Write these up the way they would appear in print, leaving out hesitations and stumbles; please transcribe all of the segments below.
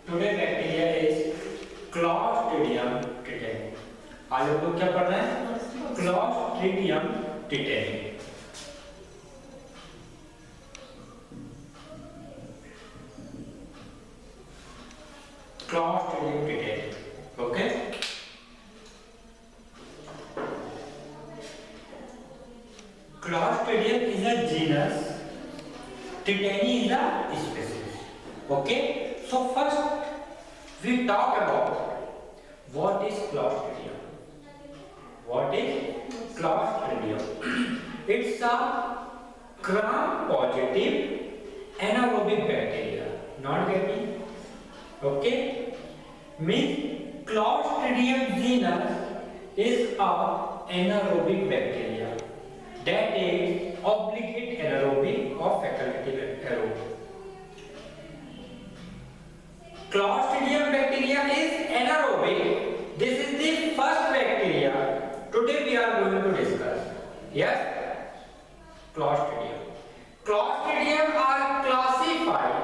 Today bacteria is Clostridium tetani. आज हम लोग क्या पढ़ रहे हैं? Clostridium tetani. Clostridium tetani, okay. Clostridium is a genus, tetani is a species, okay? So first we talk about what is Clostridium. What is Clostridium? It's a gram-positive anaerobic bacteria. Not getting? Okay? Means Clostridium genus is a anaerobic bacteria, that is obligate anaerobic or facultative aerobic. Clostridium bacteria is anaerobic. This is the first bacteria today we are going to discuss. Yes? Clostridium. Clostridium are classified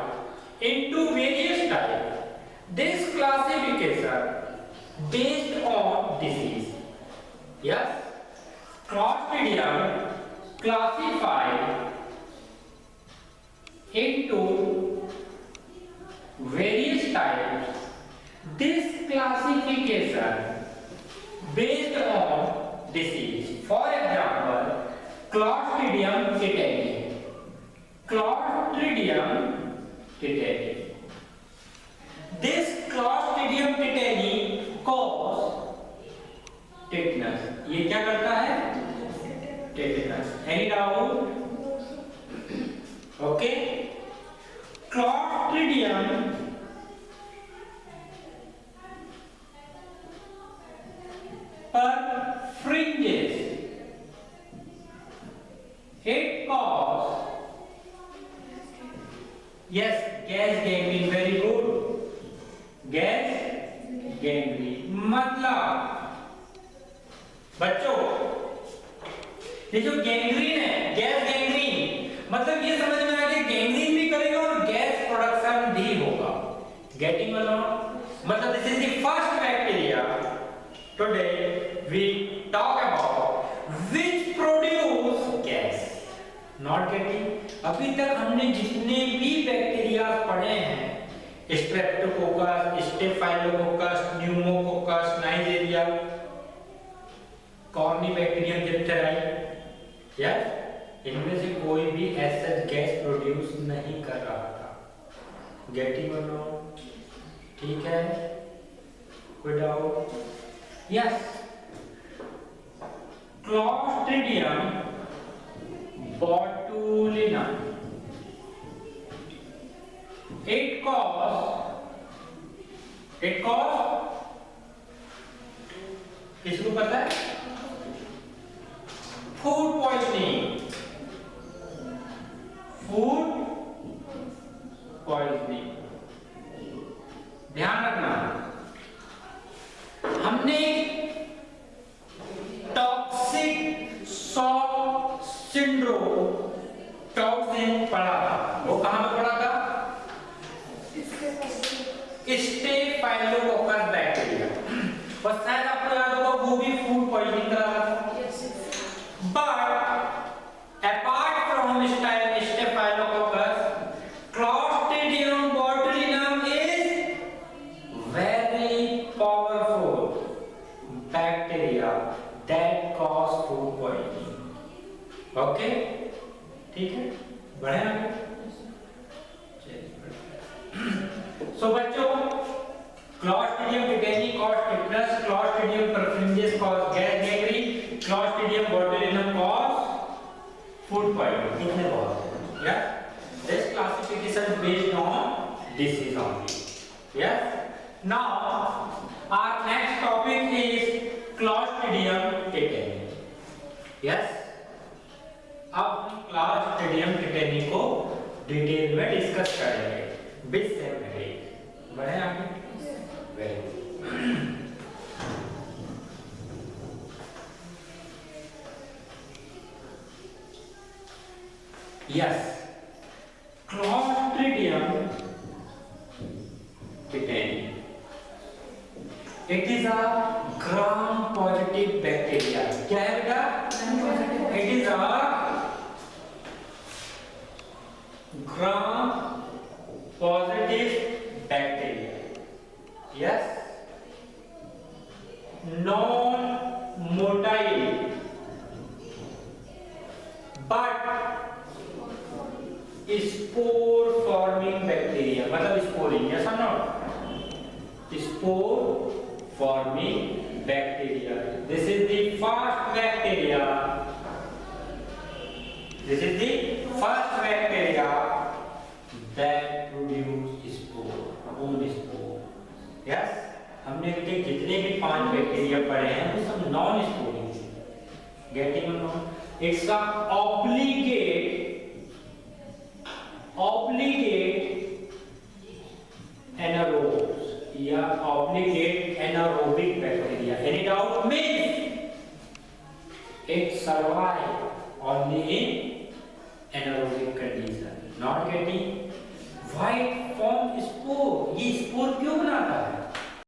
into various types. This classification based on disease. Yes, Clostridium classified into various types. This classification based on disease. For example, Clostridium tetani. Clostridium tetani. This Clostridium tetani cause tetanus. ये क्या करता है? Tetanus. Any doubt? Okay. Clostridium perfringens. It cause, yes, gas gangrene. Very good. Gas gangrene मतलब बच्चों ये जो gangrene है, gas gangrene मतलब ये समझ में आ गया, गैंग्रीन भी करेगा और गैस प्रोडक्शन भी होगा। गेटिंग मतलब this is the first bacteria today we talk about which produce gas. Not getting? अभी तक हमने जितने भी बैक्टीरिया पढ़े हैं, streptococcus, staphylococcus, pneumococcus, Neisseria, corynebacterium diphtheriae, yes, इनमें से कोई भी ऐसा गैस प्रोड्यूस नहीं कर रहा था। गेटिंग और नॉट? ठीक है, कोई doubt? Yes, Clostridium botulinum it cause किसको पता है? Food poisoning. फूड पॉइजनिंग ध्यान रखना। हमने टॉक्सिक शॉक सिंड्रोम टॉक्सिन पढ़ा था। वो कहां पे पढ़ा था? Staphylococcus bacteria. और शायद आपको याद होगा वो भी फूड पॉइजनिंग करा रहा था। But apart from staphylococcus, Clostridium botulinum is very powerful bacteria that cause food poisoning. Okay, ठीक है, बढ़े आगे। So बच्चों, Clostridium tetani cause tetanus, Clostridium perfringens cause gas gangrene, Clostridium botulinum cause food poisoning. इतने बहुत, yeah. This classification based on disease only. Yes. Now our next topic is Clostridium tetani. Yes. अब हम Clostridium tetani को detail में discuss करेंगे। Which same है? बढ़े आगे? Very Yes, Clostridium Britannia. It is a gram-positive bacteria. क्या है बेटा? It is a gram-positive bacteria. Yes. Non-motile, but spore-forming bacteria. मतलब sporing, yes or not? Spore-forming bacteria. This is the first bacteria. This is the first bacteria that produce spore, own spore. Yes? हमने जितने भी 5 bacteria पढ़े हैं वो सब non sporing थे. Getting और non. It's a obligate anaerobes या obligate anaerobic bacteria. Any doubt? Means it survive only in anaerobic condition. Not getting? White form